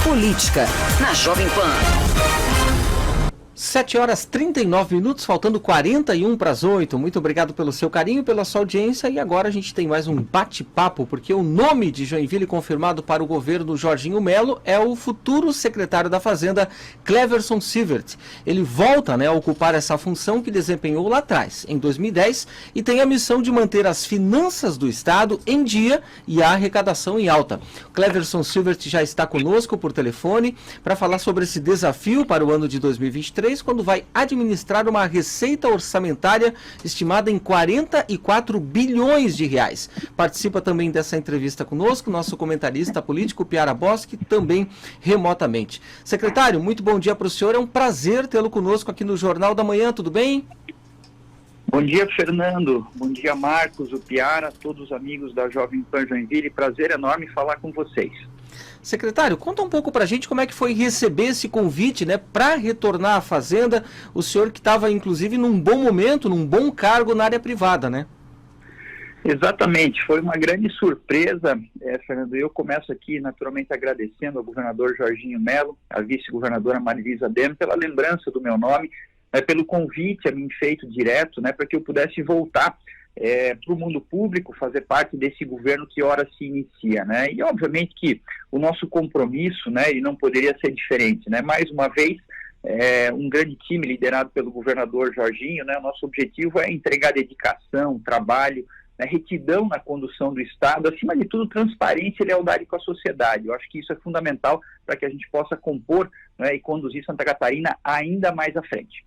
Política, na Jovem Pan. 7h39, faltando 41 para as 8. Muito obrigado pelo seu carinho, pela sua audiência. E agora a gente tem mais um bate-papo, porque o nome de Joinville confirmado para o governo Jorginho Melo é o futuro secretário da Fazenda, Cleverson Sievert. Ele volta, a ocupar essa função que desempenhou lá atrás, em 2010, e tem a missão de manter as finanças do Estado em dia e a arrecadação em alta. Cleverson Sievert já está conosco por telefone para falar sobre esse desafio para o ano de 2023, quando vai administrar uma receita orçamentária estimada em 44 bilhões de reais. Participa também dessa entrevista conosco nosso comentarista político, Piara Boschi, também remotamente. Secretário, muito bom dia para o senhor, é um prazer tê-lo conosco aqui no Jornal da Manhã, tudo bem? Bom dia, Fernando. Bom dia, Marcos, o Piara, todos os amigos da Jovem Pan Joinville. Prazer enorme falar com vocês. Secretário, conta um pouco para a gente como é que foi receber esse convite, para retornar à Fazenda, o senhor que estava, inclusive, num bom momento, num bom cargo na área privada, né? Exatamente, foi uma grande surpresa, Fernando. Eu começo aqui, naturalmente, agradecendo ao governador Jorginho Melo, à vice-governadora Marilisa Demo, pela lembrança do meu nome, pelo convite a mim feito direto, para que eu pudesse voltar para o mundo público, fazer parte desse governo que ora se inicia, E obviamente que o nosso compromisso, ele não poderia ser diferente, Mais uma vez, um grande time liderado pelo governador Jorginho, O nosso objetivo é entregar dedicação, trabalho, retidão na condução do Estado, acima de tudo, transparência e lealdade com a sociedade. Eu acho que isso é fundamental para que a gente possa compor, e conduzir Santa Catarina ainda mais à frente.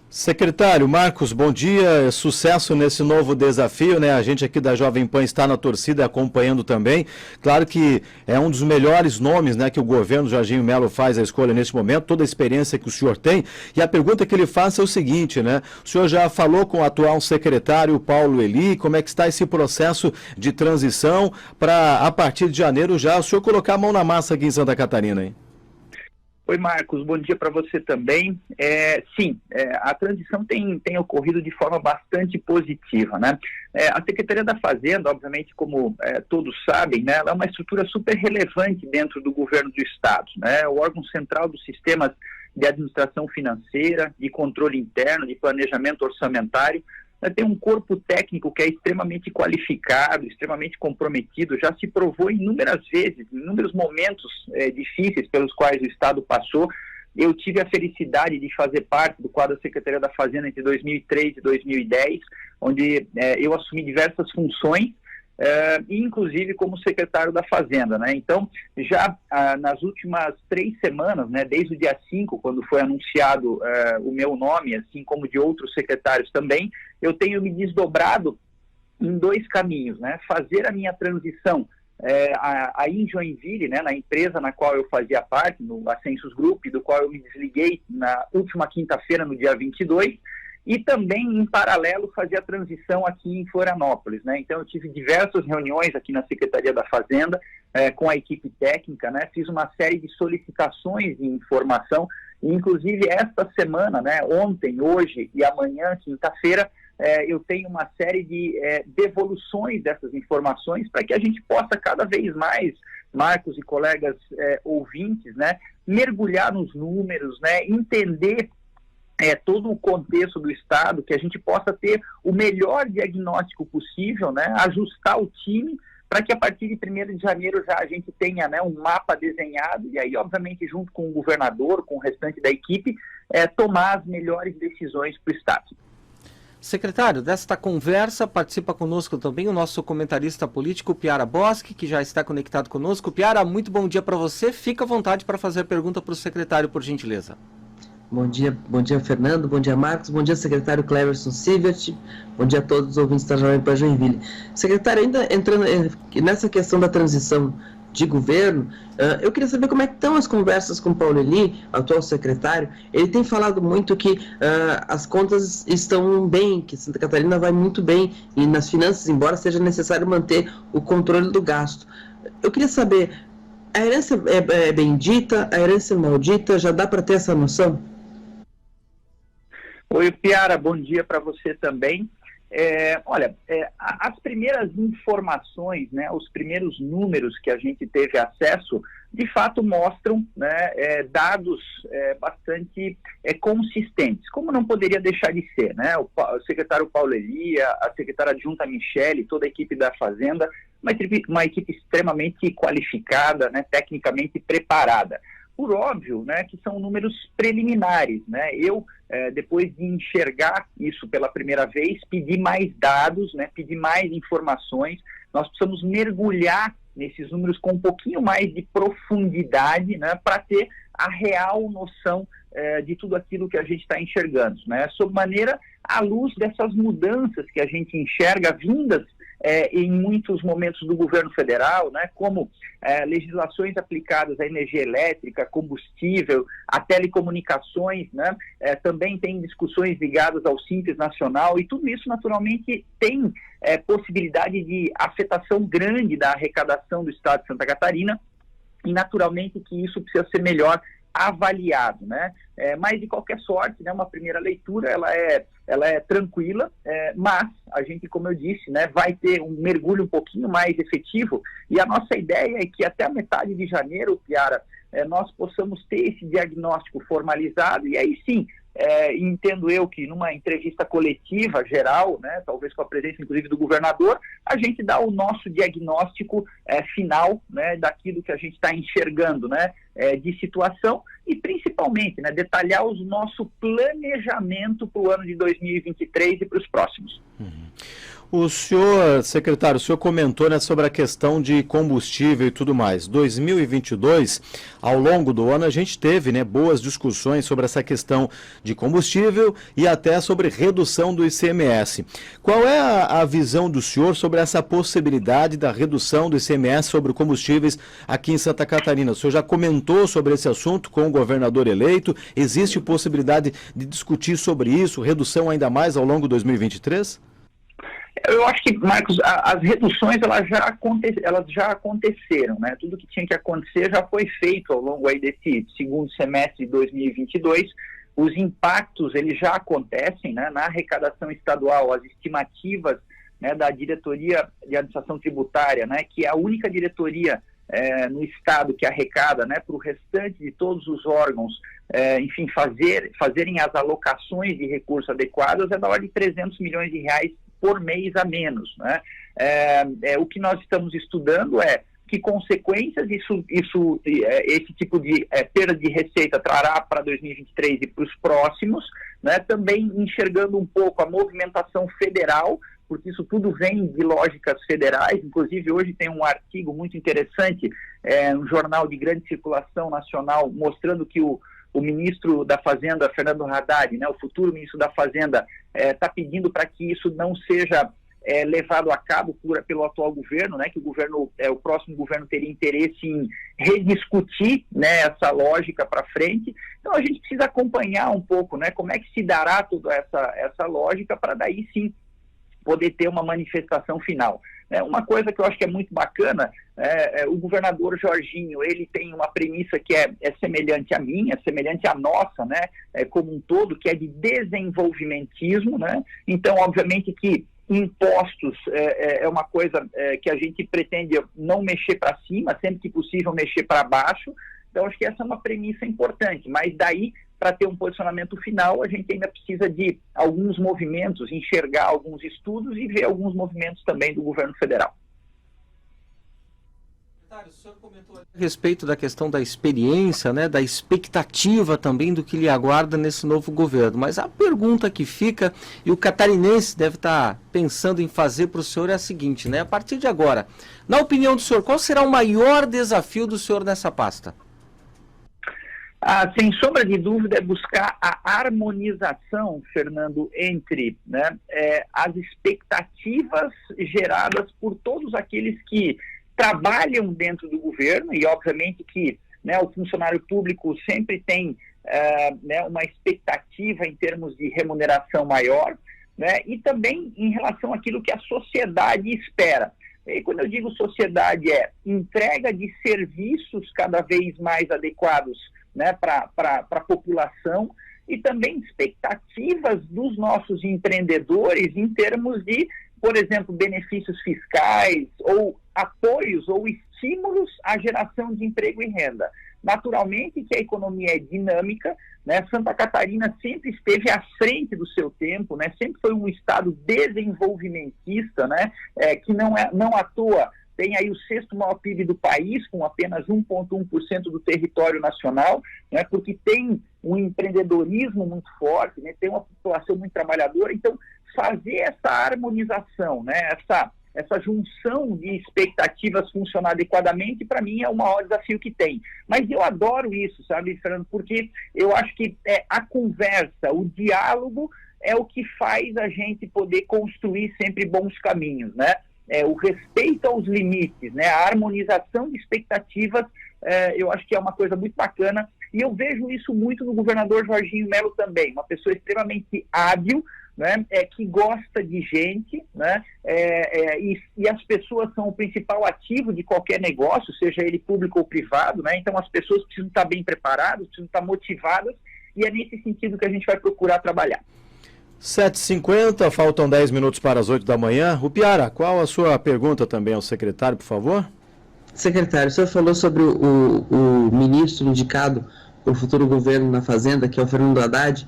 Secretário Marcos, bom dia, sucesso nesse novo desafio, A gente aqui da Jovem Pan está na torcida acompanhando também. Claro que é um dos melhores nomes, que o governo Jorginho Melo faz a escolha neste momento, toda a experiência que o senhor tem. E a pergunta que ele faz é o seguinte, O senhor já falou com o atual secretário Paulo Eli, como é que está esse processo de transição para, a partir de janeiro, já o senhor colocar a mão na massa aqui em Santa Catarina, hein? Oi, Marcos, bom dia para você também. A transição tem ocorrido de forma bastante positiva, A Secretaria da Fazenda, obviamente, como todos sabem, ela é uma estrutura super relevante dentro do governo do Estado, O órgão central dos sistemas de administração financeira, de controle interno, de planejamento orçamentário. Tem um corpo técnico que é extremamente qualificado, extremamente comprometido, já se provou inúmeras vezes, em inúmeros momentos difíceis pelos quais o Estado passou. Eu tive a felicidade de fazer parte do quadro da Secretaria da Fazenda entre 2003 e 2010, onde eu assumi diversas funções, inclusive como secretário da Fazenda, Então, já nas últimas 3 semanas, desde o dia 5, quando foi anunciado o meu nome, assim como de outros secretários também, eu tenho me desdobrado em 2 caminhos, Fazer a minha transição aí em Joinville, na empresa na qual eu fazia parte, no Ascensus Group, do qual eu me desliguei na última quinta-feira, no dia 22, e também, em paralelo, fazer a transição aqui em Florianópolis, Então, eu tive diversas reuniões aqui na Secretaria da Fazenda com a equipe técnica, Fiz uma série de solicitações de informação, e, inclusive, esta semana, ontem, hoje e amanhã, quinta-feira, eu tenho uma série de devoluções dessas informações para que a gente possa cada vez mais, Marcos e colegas ouvintes, mergulhar nos números, entender todo o contexto do Estado, que a gente possa ter o melhor diagnóstico possível, ajustar o time para que a partir de 1º de janeiro já a gente tenha um mapa desenhado e aí, obviamente, junto com o governador, com o restante da equipe, tomar as melhores decisões para o Estado. Secretário, desta conversa participa conosco também o nosso comentarista político, Piara Boschi, que já está conectado conosco. Piara, muito bom dia para você. Fica à vontade para fazer a pergunta para o secretário, por gentileza. Bom dia, Fernando, bom dia, Marcos, bom dia, secretário Cleverson Sievert, bom dia a todos os ouvintes da Jovem Pan Joinville. Secretário, ainda entrando nessa questão da transição de governo, eu queria saber como é que estão as conversas com o Paulo Eli, atual secretário. Ele tem falado muito que as contas estão bem, que Santa Catarina vai muito bem e nas finanças, embora seja necessário manter o controle do gasto. Eu queria saber, a herança é bendita, a herança é maldita, já dá para ter essa noção? Oi, Piara, bom dia para você também. As primeiras informações, né, os primeiros números que a gente teve acesso, de fato mostram, né, dados bastante consistentes, como não poderia deixar de ser, né? O secretário Paulo Elia, a secretária adjunta Michele, toda a equipe da Fazenda, uma equipe extremamente qualificada, né, tecnicamente preparada. Por óbvio, né, que são números preliminares, né? Eu, depois de enxergar isso pela primeira vez, pedi mais dados, né, pedi mais informações. Nós precisamos mergulhar nesses números com um pouquinho mais de profundidade, né, para ter a real noção de tudo aquilo que a gente está enxergando, né? Sob maneira, à luz dessas mudanças que a gente enxerga vindas em muitos momentos do governo federal, né, como legislações aplicadas à energia elétrica, combustível, a telecomunicações, né, também tem discussões ligadas ao Simples Nacional, e tudo isso naturalmente tem possibilidade de afetação grande da arrecadação do Estado de Santa Catarina, e naturalmente que isso precisa ser melhor avaliado, né? Mas de qualquer sorte, né, uma primeira leitura ela é tranquila, mas a gente, como eu disse, né, vai ter um mergulho um pouquinho mais efetivo, e a nossa ideia é que até a metade de janeiro, Piara, nós possamos ter esse diagnóstico formalizado, e aí sim, entendo eu que numa entrevista coletiva geral, né, talvez com a presença inclusive do governador, a gente dá o nosso diagnóstico final, né, daquilo que a gente está enxergando, né, de situação, e principalmente, né, detalhar o nosso planejamento para o ano de 2023 e para os próximos. O senhor, secretário, o senhor comentou, né, sobre a questão de combustível e tudo mais. 2022, ao longo do ano, a gente teve, né, boas discussões sobre essa questão de combustível e até sobre redução do ICMS. Qual é a visão do senhor sobre essa possibilidade da redução do ICMS sobre combustíveis aqui em Santa Catarina? O senhor já comentou sobre esse assunto com o governador eleito? Existe possibilidade de discutir sobre isso, redução ainda mais ao longo de 2023? Eu acho que, Marcos, as reduções elas já aconteceram, né? Tudo que tinha que acontecer já foi feito ao longo aí desse segundo semestre de 2022. Os impactos eles já acontecem, né, na arrecadação estadual, as estimativas, né, da Diretoria de Administração Tributária, né, que é a única diretoria no estado que arrecada, né, para o restante de todos os órgãos, enfim, fazerem as alocações de recursos adequadas, é da ordem de 300 milhões de reais por mês a menos, né? O que nós estamos estudando é que consequências esse tipo de perda de receita trará para 2023 e para os próximos, né? Também enxergando um pouco a movimentação federal, porque isso tudo vem de lógicas federais. Inclusive hoje tem um artigo muito interessante no jornal de grande circulação nacional, mostrando que o ministro da Fazenda, Fernando Haddad, né, o futuro ministro da Fazenda, está pedindo para que isso não seja levado a cabo pelo atual governo, né, que o próximo governo teria interesse em rediscutir, né, essa lógica para frente. Então a gente precisa acompanhar um pouco, né, como é que se dará toda essa lógica para daí sim poder ter uma manifestação final. Uma coisa que eu acho que é muito bacana, o governador Jorginho, ele tem uma premissa que é semelhante à minha, semelhante à nossa, né, como um todo, que é de desenvolvimentismo, né? Então, obviamente que impostos é uma coisa que a gente pretende não mexer para cima, sempre que possível mexer para baixo. Então, acho que essa é uma premissa importante, mas daí, para ter um posicionamento final, a gente ainda precisa de alguns movimentos, enxergar alguns estudos e ver alguns movimentos também do governo federal. O senhor comentou a respeito da questão da experiência, né, da expectativa também do que lhe aguarda nesse novo governo. Mas a pergunta que fica, e o catarinense deve estar pensando em fazer para o senhor, é a seguinte, né? A partir de agora, na opinião do senhor, qual será o maior desafio do senhor nessa pasta? Sem sombra de dúvida, é buscar a harmonização, Fernando, entre, né, as expectativas geradas por todos aqueles que trabalham dentro do governo, e obviamente que, né, o funcionário público sempre tem né, uma expectativa em termos de remuneração maior, né, e também em relação àquilo que a sociedade espera. E quando eu digo sociedade, entrega de serviços cada vez mais adequados, né, para a população, e também expectativas dos nossos empreendedores em termos de, por exemplo, benefícios fiscais ou apoios ou estímulos à geração de emprego e renda. Naturalmente que a economia é dinâmica, né? Santa Catarina sempre esteve à frente do seu tempo, né? Sempre foi um estado desenvolvimentista, né? Que não à toa tem aí o 6º maior PIB do país, com apenas 1,1% do território nacional, né? Porque tem um empreendedorismo muito forte, né? Tem uma população muito trabalhadora. Então, fazer essa harmonização, né? Essa junção de expectativas funcionar adequadamente, para mim, é o maior desafio que tem. Mas eu adoro isso, sabe, Fernando? Porque eu acho que a conversa, o diálogo é o que faz a gente poder construir sempre bons caminhos, né? O respeito aos limites, né? A harmonização de expectativas, eu acho que é uma coisa muito bacana. E eu vejo isso muito no governador Jorginho Melo também, uma pessoa extremamente hábil, né, que gosta de gente, né, e as pessoas são o principal ativo de qualquer negócio, seja ele público ou privado, né, então as pessoas precisam estar bem preparadas, precisam estar motivadas, e é nesse sentido que a gente vai procurar trabalhar. 7h50, faltam 10 minutos para as 8 da manhã. O Piara, qual a sua pergunta também ao secretário, por favor? Secretário, o senhor falou sobre o ministro indicado para o futuro governo na Fazenda, que é o Fernando Haddad.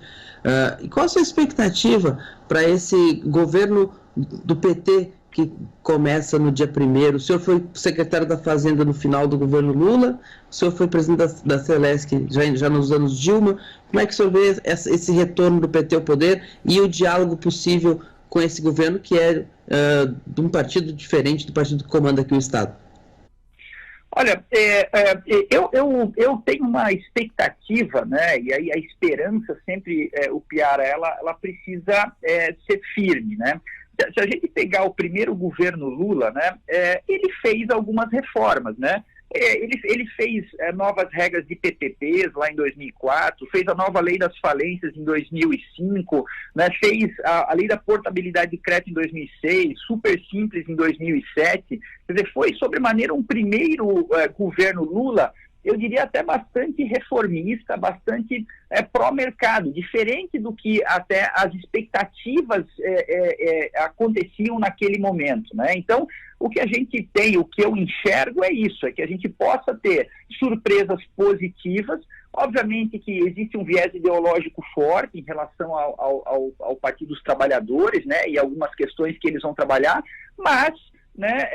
E qual a sua expectativa para esse governo do PT que começa no dia 1º? O senhor foi secretário da Fazenda no final do governo Lula, o senhor foi presidente da Celesc já nos anos Dilma. Como é que o senhor vê esse retorno do PT ao poder e o diálogo possível com esse governo que é de um partido diferente do partido que comanda aqui o Estado? Olha, eu tenho uma expectativa, né? E aí a esperança sempre, o Piara, ela precisa ser firme, né? Se a gente pegar o primeiro governo Lula, né? Ele fez algumas reformas, né? Ele fez novas regras de PPPs lá em 2004, fez a nova lei das falências em 2005, né, fez a lei da portabilidade de crédito em 2006, super simples em 2007, quer dizer, foi sobremaneira um primeiro governo Lula, eu diria até bastante reformista, bastante pró-mercado, diferente do que até as expectativas aconteciam naquele momento, né? Então, o que a gente tem, o que eu enxergo é isso, é que a gente possa ter surpresas positivas. Obviamente que existe um viés ideológico forte em relação ao Partido dos Trabalhadores, né, e algumas questões que eles vão trabalhar, mas, né,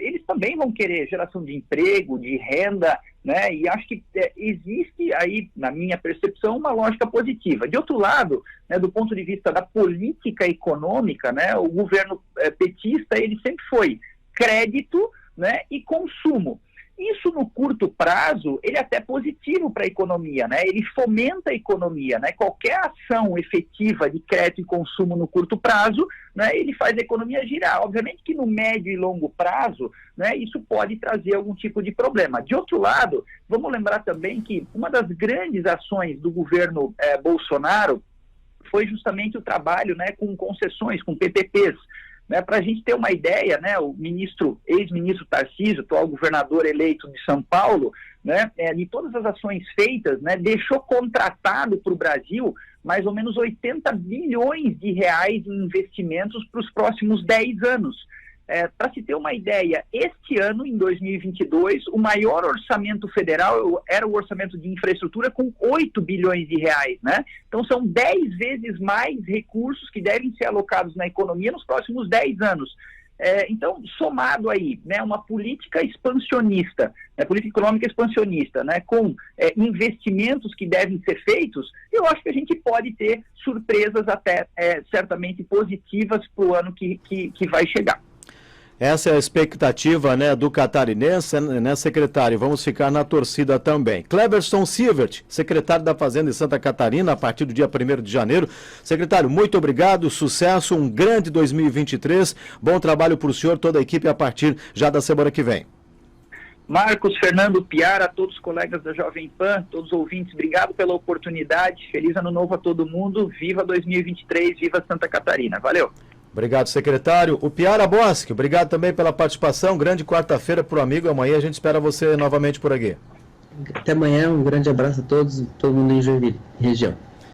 eles também vão querer geração de emprego, de renda, né, e acho que existe aí, na minha percepção, uma lógica positiva. De outro lado, né, do ponto de vista da política econômica, né, o governo petista, ele sempre foi crédito, né, e consumo. Isso no curto prazo, ele é até positivo para a economia, né? Ele fomenta a economia, né? Qualquer ação efetiva de crédito e consumo no curto prazo, né, ele faz a economia girar. Obviamente que no médio e longo prazo, né, isso pode trazer algum tipo de problema. De outro lado, vamos lembrar também que uma das grandes ações do governo Bolsonaro foi justamente o trabalho, né, com concessões, com PPPs. Né, para a gente ter uma ideia, né, o ex-ministro Tarcísio, atual governador eleito de São Paulo, né, de todas as ações feitas, né, deixou contratado para o Brasil mais ou menos 80 bilhões de reais em investimentos para os próximos 10 anos. Para se ter uma ideia, este ano, em 2022, o maior orçamento federal era o orçamento de infraestrutura com 8 bilhões de reais, né? Então são 10 vezes mais recursos que devem ser alocados na economia nos próximos 10 anos. Então, somado aí, né, uma política expansionista, política econômica expansionista, né, com investimentos que devem ser feitos, eu acho que a gente pode ter surpresas até certamente positivas para o ano que vai chegar. Essa é a expectativa, né, do catarinense, né, secretário? Vamos ficar na torcida também. Cleverson Sievert, secretário da Fazenda de Santa Catarina, a partir do dia 1º de janeiro. Secretário, muito obrigado, sucesso, um grande 2023, bom trabalho para o senhor, toda a equipe, a partir já da semana que vem. Marcos, Fernando, Piara, todos os colegas da Jovem Pan, todos os ouvintes, obrigado pela oportunidade, feliz ano novo a todo mundo, viva 2023, viva Santa Catarina, valeu! Obrigado, secretário. O Piara Bosque, obrigado também pela participação. Grande quarta-feira para o amigo. Amanhã a gente espera você novamente por aqui. Até amanhã, um grande abraço a todos, todo mundo em Joinville, região.